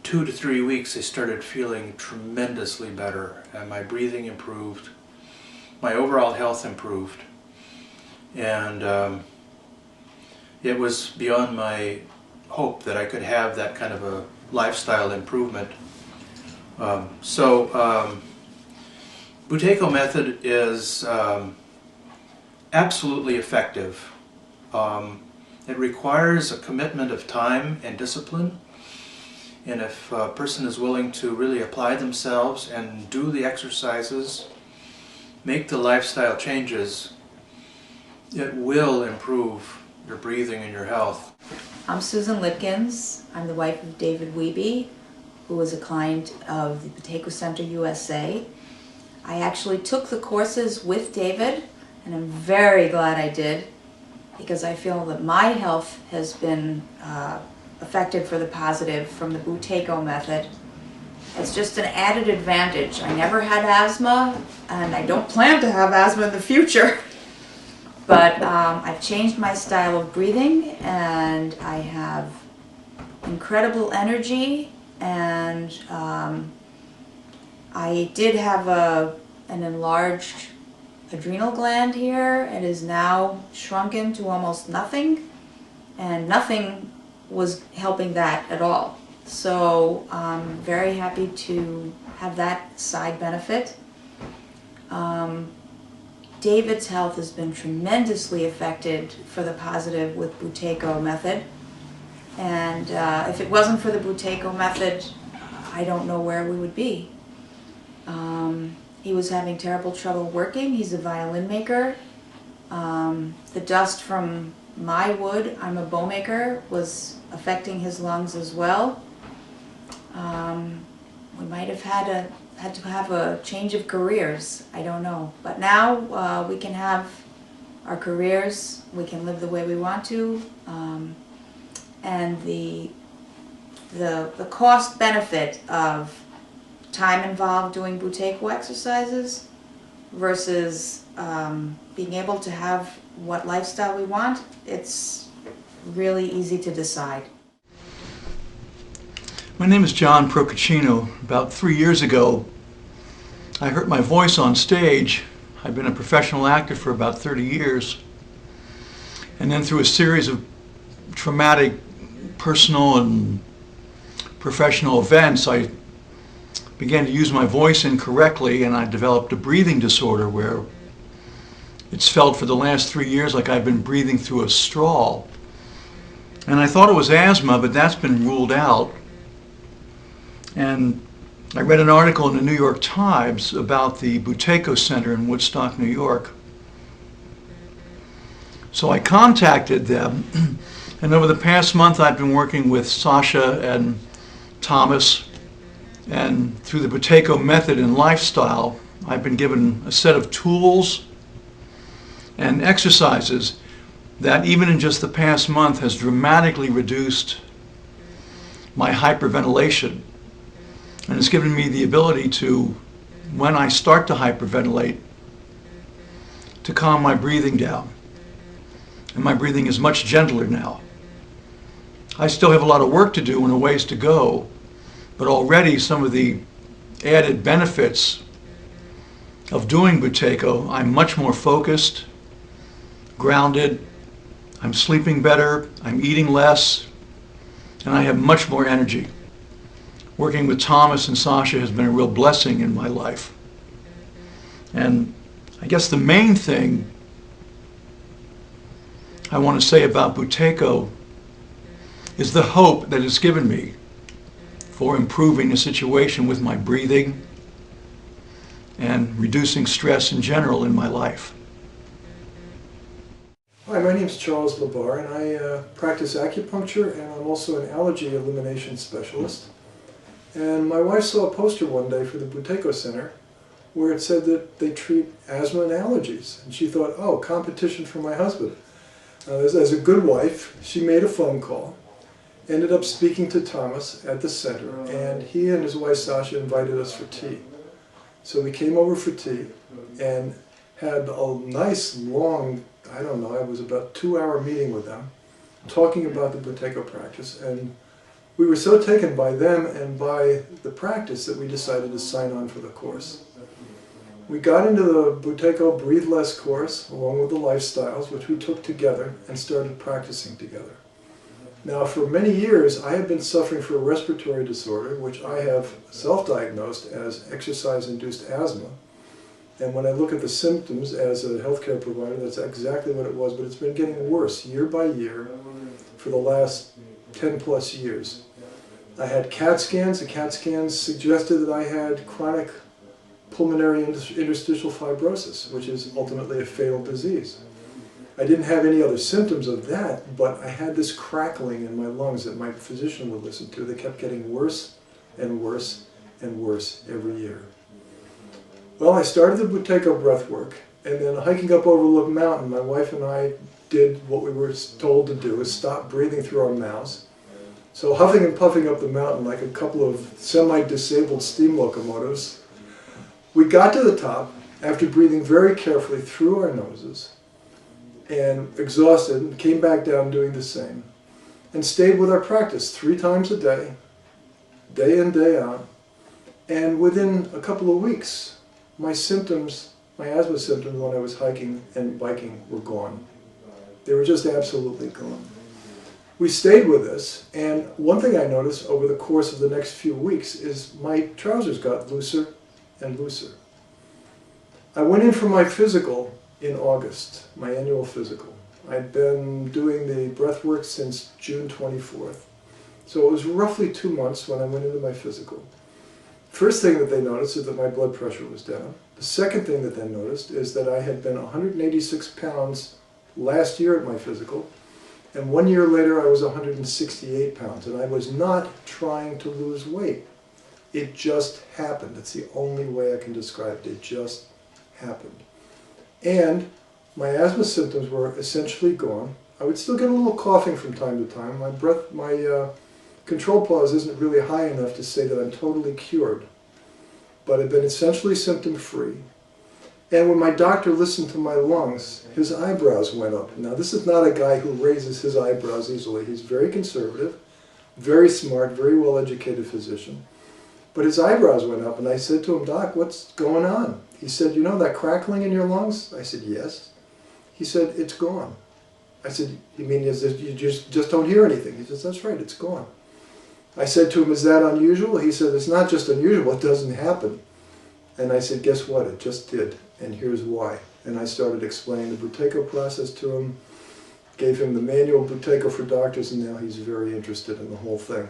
2 to 3 weeks I started feeling tremendously better, and my breathing improved, my overall health improved, and it was beyond my hope that I could have that kind of a lifestyle improvement. Buteyko method is absolutely effective. It requires a commitment of time and discipline, and if a person is willing to really apply themselves and do the exercises, make the lifestyle changes, it will improve your breathing and your health. I'm Susan Lipkins. I'm the wife of David Wiebe, who is a client of the Buteyko Center USA. I actually took the courses with David, and I'm very glad I did, because I feel that my health has been affected for the positive from the Buteyko method. It's just an added advantage. I never had asthma, and I don't plan to have asthma in the future. But I've changed my style of breathing, and I have incredible energy, and I did have an enlarged adrenal gland here. It is now shrunken to almost nothing, and nothing was helping that at all. So I'm very happy to have that side benefit. David's health has been tremendously affected for the positive with Buteyko method. And if it wasn't for the Buteyko method, I don't know where we would be. He was having terrible trouble working. He's a violin maker. The dust from my wood, I'm a bow maker, was affecting his lungs as well. We might have had to have a change of careers, I don't know. But now we can have our careers, we can live the way we want to, and the cost benefit of time involved doing Buteyko exercises versus being able to have what lifestyle we want, it's really easy to decide. My name is John Procaccino. About 3 years ago, I hurt my voice on stage. I've been a professional actor for about 30 years. And then through a series of traumatic personal and professional events, I began to use my voice incorrectly, and I developed a breathing disorder where it's felt for the last 3 years like I've been breathing through a straw. And I thought it was asthma, but that's been ruled out. And I read an article in the New York Times about the Buteyko Center in Woodstock, New York. So I contacted them, and over the past month I've been working with Sasha and Thomas, and through the Buteyko method and lifestyle, I've been given a set of tools and exercises that even in just the past month has dramatically reduced my hyperventilation. And it's given me the ability to, when I start to hyperventilate, to calm my breathing down. And my breathing is much gentler now. I still have a lot of work to do and a ways to go, but already some of the added benefits of doing Buteyko, I'm much more focused, grounded, I'm sleeping better, I'm eating less, and I have much more energy. Working with Thomas and Sasha has been a real blessing in my life. And I guess the main thing I want to say about Buteyko is the hope that it's given me for improving the situation with my breathing and reducing stress in general in my life. Hi, my name is Charles LaBarre, and I practice acupuncture, and I'm also an allergy elimination specialist. And my wife saw a poster one day for the Buteyko Center where it said that they treat asthma and allergies. And she thought, oh, competition for my husband. As a good wife, she made a phone call, ended up speaking to Thomas at the center, and he and his wife Sasha invited us for tea. So we came over for tea and had a nice long, I don't know, it was about 2-hour meeting with them. talking about the Buteyko practice, and we were so taken by them and by the practice that we decided to sign on for the course. We got into the Buteyko Breathe Less course, along with the lifestyles, which we took together and started practicing together. Now, for many years, I have been suffering from a respiratory disorder, which I have self-diagnosed as exercise-induced asthma. And when I look at the symptoms as a healthcare provider, that's exactly what it was, but it's been getting worse year by year for the last 10 plus years. I had CAT scans. The CAT scans suggested that I had chronic pulmonary interstitial fibrosis, which is ultimately a fatal disease. I didn't have any other symptoms of that, but I had this crackling in my lungs that my physician would listen to. They kept getting worse and worse and worse every year. Well, I started the Buteyko breath work, and then hiking up Overlook Mountain, my wife and I did what we were told to do, is stop breathing through our mouths. So huffing and puffing up the mountain like a couple of semi-disabled steam locomotives, we got to the top after breathing very carefully through our noses and exhausted, and came back down doing the same, and stayed with our practice 3 times a day, day in, day out, and within a couple of weeks, my symptoms, my asthma symptoms when I was hiking and biking were gone. They were just absolutely gone. We stayed with this, and one thing I noticed over the course of the next few weeks is my trousers got looser and looser. I went in for my physical in August, my annual physical. I'd been doing the breath work since June 24th. So it was roughly 2 months when I went into my physical. First thing that they noticed is that my blood pressure was down. The second thing that they noticed is that I had been 186 pounds last year at my physical, and 1 year later I was 168 pounds, and I was not trying to lose weight. It just happened. It's the only way I can describe it. It just happened. And my asthma symptoms were essentially gone. I would still get a little coughing from time to time. My control pause isn't really high enough to say that I'm totally cured, but I've been essentially symptom-free. And when my doctor listened to my lungs, his eyebrows went up. Now, this is not a guy who raises his eyebrows easily. He's very conservative, very smart, very well-educated physician. But his eyebrows went up, and I said to him, "Doc, what's going on?" He said, "You know that crackling in your lungs?" I said, "Yes." He said, "It's gone." I said, "You mean you just don't hear anything?" He says, "That's right, it's gone." I said to him, "Is that unusual?" He said, "It's not just unusual, it doesn't happen." And I said, "Guess what? It just did, and here's why." And I started explaining the Buteyko process to him, gave him the manual Buteyko for doctors, and now he's very interested in the whole thing.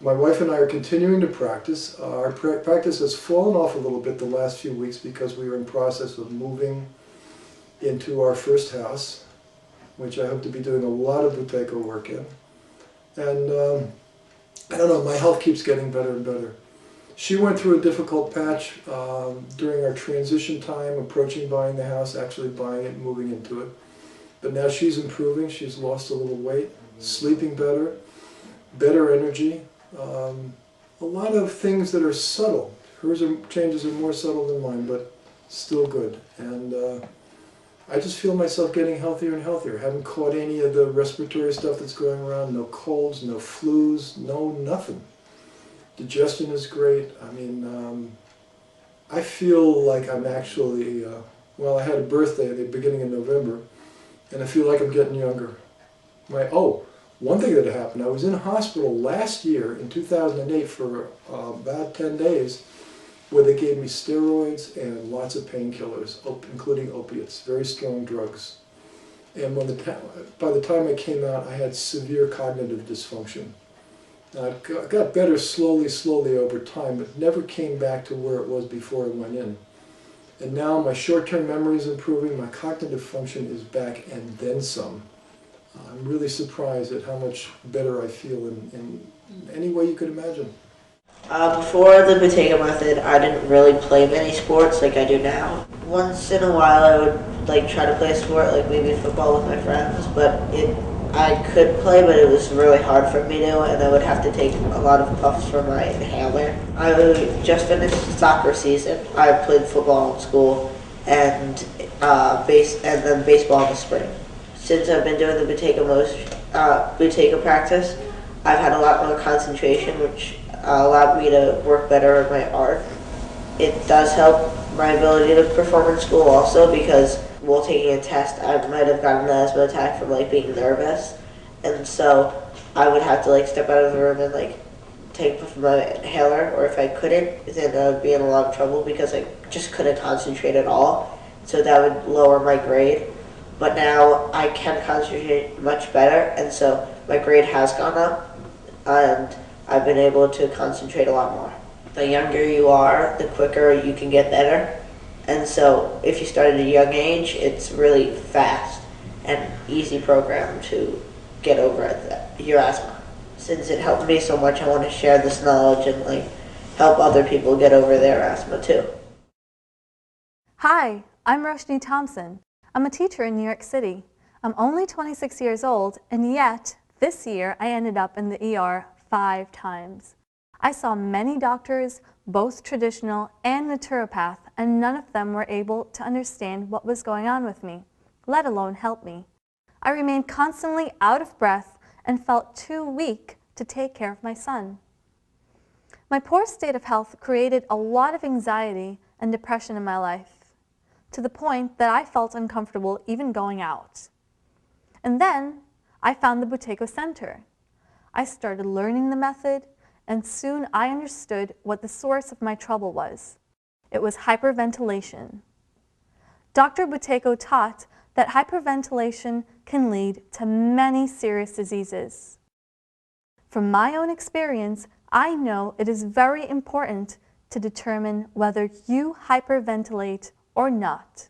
My wife and I are continuing to practice. Our practice has fallen off a little bit the last few weeks because we are in process of moving into our first house, which I hope to be doing a lot of Buteyko work in. And I don't know, my health keeps getting better and better. She went through a difficult patch during our transition time, approaching buying the house, actually buying it and moving into it. But now she's improving. She's lost a little weight, sleeping better, better energy, a lot of things that are subtle. Hers changes are more subtle than mine, but still good. And I just feel myself getting healthier and healthier. Haven't caught any of the respiratory stuff that's going around. No colds, no flus, no nothing. Digestion is great. I mean, I feel like I'm actually, well, I had a birthday at the beginning of November, and I feel like I'm getting younger. One thing that happened, I was in hospital last year in 2008 for about 10 days where they gave me steroids and lots of painkillers, including opiates, very strong drugs. And by the time I came out, I had severe cognitive dysfunction. I got better slowly over time, but never came back to where it was before I went in. And now my short-term memory is improving, my cognitive function is back and then some. I'm really surprised at how much better I feel in any way you could imagine. Before the Buteyko method, I didn't really play many sports like I do now. Once in a while I would try to play a sport, like maybe football with my friends, but I could play, but it was really hard for me to, and I would have to take a lot of puffs from my inhaler. I just finished soccer season. I played football in school and then baseball in the spring. since I've been doing the Buteyko practice, I've had a lot more concentration, which allowed me to work better in my art. It does help my ability to perform in school also, because while taking a test, I might have gotten an asthma attack from like being nervous, and so I would have to like step out of the room and like take a puff of my inhaler, or if I couldn't, then I would be in a lot of trouble because I just couldn't concentrate at all. So that would lower my grade. But now I can concentrate much better, and so my grade has gone up, and I've been able to concentrate a lot more. The younger you are, the quicker you can get better. And so if you start at a young age, it's really fast and easy program to get over your asthma. Since it helped me so much, I want to share this knowledge and like help other people get over their asthma too. Hi, I'm Roshni Thompson. I'm a teacher in New York City. I'm only 26 years old, and yet this year I ended up in the ER 5 times. I saw many doctors, both traditional and naturopath, and none of them were able to understand what was going on with me, let alone help me. I remained constantly out of breath and felt too weak to take care of my son. My poor state of health created a lot of anxiety and depression in my life, to the point that I felt uncomfortable even going out. And then I found the Buteyko Center. I started learning the method, and soon I understood what the source of my trouble was. It was hyperventilation. Dr. Buteyko taught that hyperventilation can lead to many serious diseases. From my own experience, I know it is very important to determine whether you hyperventilate or not.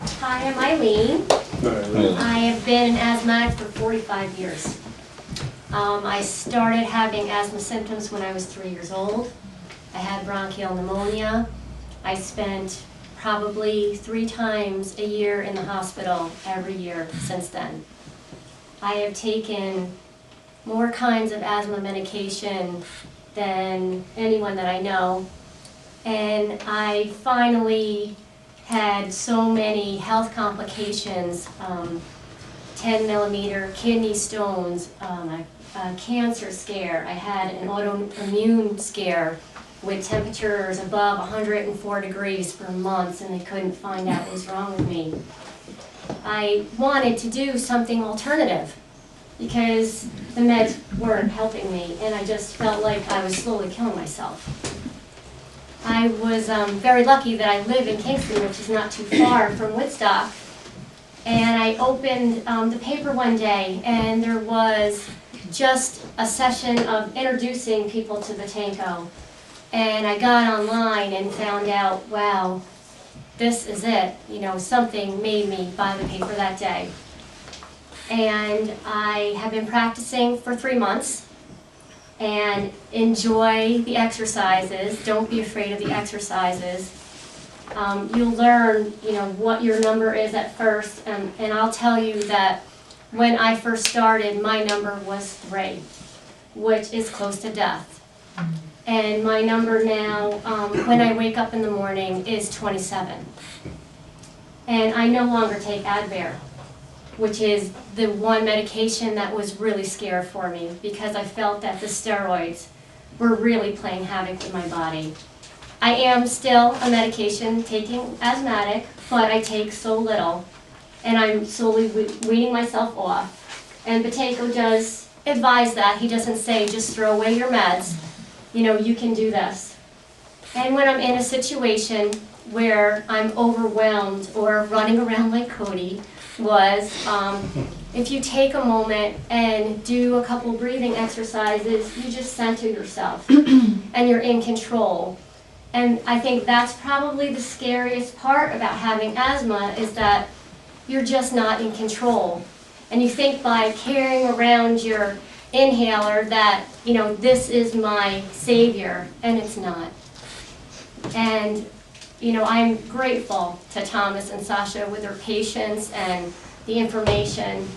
Hi, I'm Eileen. I have been an asthmatic for 45 years. I started having asthma symptoms when I was 3 years old. I had bronchial pneumonia. I spent probably 3 times a year in the hospital every year since then. I have taken more kinds of asthma medication than anyone that I know, and I finally had so many health complications, 10 millimeter kidney stones, a cancer scare. I had an autoimmune scare with temperatures above 104 degrees for months, and they couldn't find out what was wrong with me. I wanted to do something alternative because the meds weren't helping me, and I just felt like I was slowly killing myself. I was very lucky that I live in Kingston, which is not too far from Woodstock, and I opened the paper one day, and there was just a session of introducing people to Buteyko. And I got online and found out, wow, this is it. You know, something made me buy the paper that day. And I have been practicing for 3 months and enjoy the exercises. Don't be afraid of the exercises. You'll learn, you know, what your number is at first, and I'll tell you that when I first started, my number was 3, which is close to death. And my number now, when I wake up in the morning, is 27. And I no longer take Advair, which is the one medication that was really scary for me because I felt that the steroids were really playing havoc with my body. I am still a medication taking asthmatic, but I take so little, and I'm slowly weaning myself off. And Buteyko does advise that. He doesn't say just throw away your meds. You know, you can do this. And when I'm in a situation where I'm overwhelmed or running around like Cody was, if you take a moment and do a couple breathing exercises, you just center yourself and you're in control. And I think that's probably the scariest part about having asthma is that you're just not in control. And you think by carrying around your inhaler that, you know, this is my savior, and it's not. And, you know, I'm grateful to Thomas and Sasha with their patience and the information,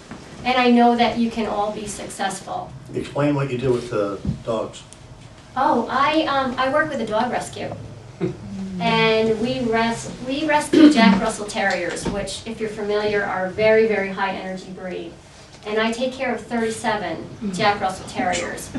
and I know that you can all be successful. Explain what you do with the dogs. Oh, I work with a dog rescue. And we rescue Jack Russell Terriers, which, if you're familiar, are a very, very high energy breed. And I take care of 37 Jack Russell Terriers,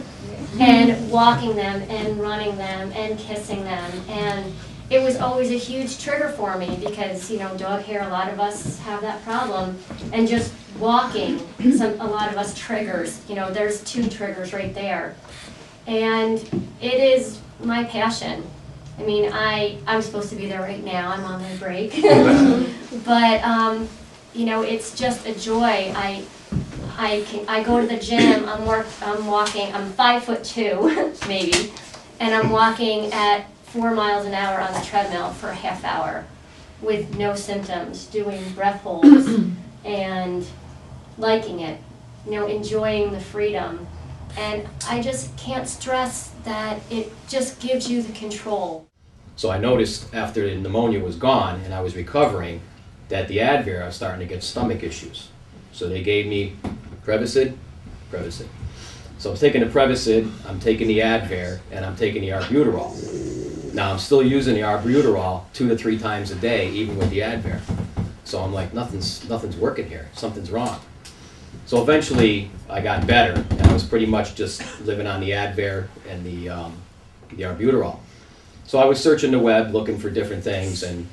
and walking them and running them and kissing them. And it was always a huge trigger for me because, you know, dog hair, a lot of us have that problem. And just walking, a lot of us triggers, you know, there's 2 triggers right there. And it is my passion. I mean, I'm supposed to be there right now. I'm on my break. But, you know, it's just a joy. I go to the gym, I'm walking, I'm 5'2", maybe, and I'm walking at 4 miles an hour on the treadmill for a half hour with no symptoms, doing breath holds and liking it, you know, enjoying the freedom. And I just can't stress that it just gives you the control. So I noticed after the pneumonia was gone and I was recovering that the Advair, I was starting to get stomach issues. So they gave me Prevacid. So I'm taking the Prevacid, I'm taking the Advair, and I'm taking the Arbuterol. Now I'm still using the Arbuterol 2 to 3 times a day, even with the Advair. So I'm like, nothing's working here, something's wrong. So eventually I got better, and I was pretty much just living on the Advair and the Arbuterol. So I was searching the web, looking for different things, and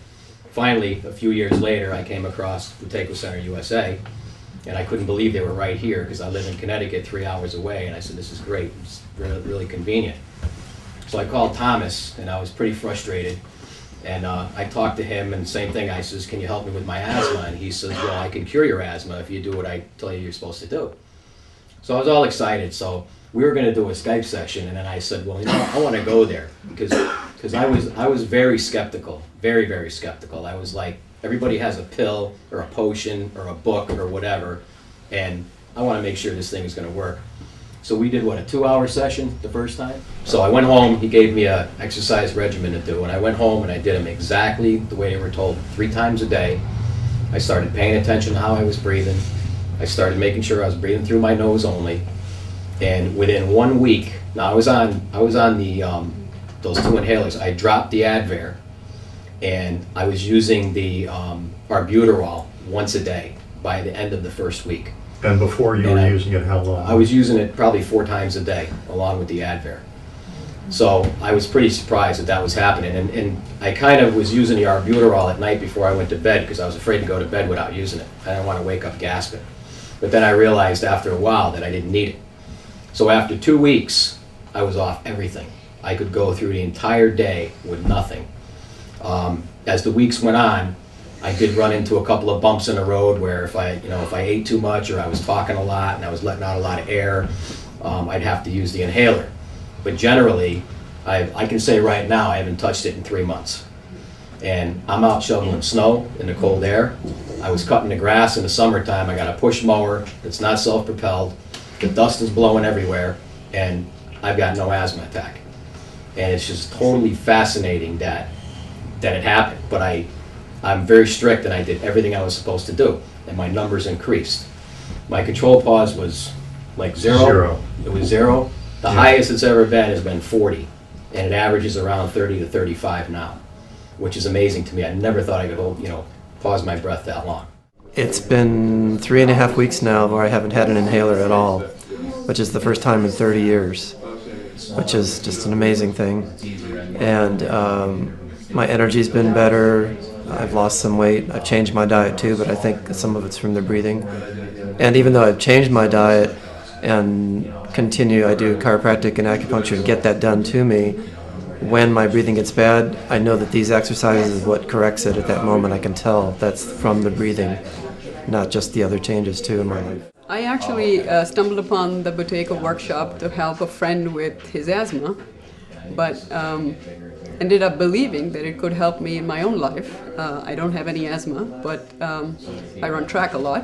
finally, a few years later, I came across Buteyko Center USA, and I couldn't believe they were right here because I live in Connecticut 3 hours away, and I said, this is great, it's really convenient. So I called Thomas, and I was pretty frustrated, and I talked to him, and same thing, I says, can you help me with my asthma? And he says, well, I can cure your asthma if you do what I tell you you're supposed to do. So I was all excited, so we were going to do a Skype session, and then I said, well, you know, I want to go there, because I was very skeptical, very, very skeptical. I was like, everybody has a pill or a potion or a book or whatever, and I want to make sure this thing is going to work. So we did, what, a 2-hour session the first time? So I went home, he gave me an exercise regimen to do, and I went home and I did them exactly the way they were told, 3 times a day. I started paying attention to how I was breathing. I started making sure I was breathing through my nose only. And within 1 week, now I was on the those 2 inhalers. I dropped the Advair, and I was using the Arbuterol once a day by the end of the first week. And before you were using it how long? I was using it probably 4 times a day, along with the Advair. So I was pretty surprised that was happening. And I kind of was using the Arbuterol at night before I went to bed because I was afraid to go to bed without using it. I didn't want to wake up gasping. But then I realized after a while that I didn't need it. So after 2 weeks, I was off everything. I could go through the entire day with nothing. As the weeks went on, I did run into a couple of bumps in the road where if I ate too much or I was talking a lot and I was letting out a lot of air, I'd have to use the inhaler. But generally, I can say right now I haven't touched it in 3 months. And I'm out shoveling snow in the cold air. I was cutting the grass in the summertime. I got a push mower that's not self-propelled. The dust is blowing everywhere, and I've got no asthma attack. And it's just totally fascinating that it happened. But I'm very strict, and I did everything I was supposed to do, and my numbers increased. My control pause was like 0. It was 0. The highest it's ever been has been 40, and it averages around 30 to 35 now, which is amazing to me. I never thought I could pause my breath that long. It's been 3.5 weeks now where I haven't had an inhaler at all, which is the first time in 30 years, which is just an amazing thing. And my energy's been better. I've lost some weight. I've changed my diet too, but I think some of it's from the breathing. And even though I've changed my diet and I do chiropractic and acupuncture and get that done to me, when my breathing gets bad, I know that these exercises is what corrects it at that moment. I can tell that's from the breathing, not just the other changes too in my life. I actually stumbled upon the Buteyko workshop to help a friend with his asthma, but ended up believing that it could help me in my own life. I don't have any asthma, but I run track a lot,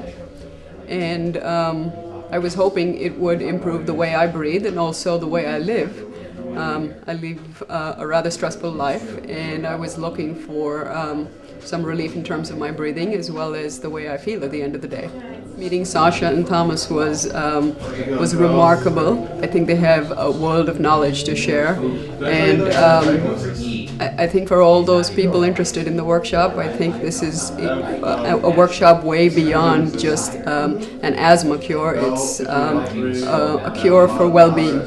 and I was hoping it would improve the way I breathe and also the way I live. I live a rather stressful life, and I was looking for some relief in terms of my breathing as well as the way I feel at the end of the day. Meeting Sasha and Thomas was remarkable. I think they have a world of knowledge to share, and I think for all those people interested in the workshop, I think this is a workshop way beyond just an asthma cure. It's a cure for well-being.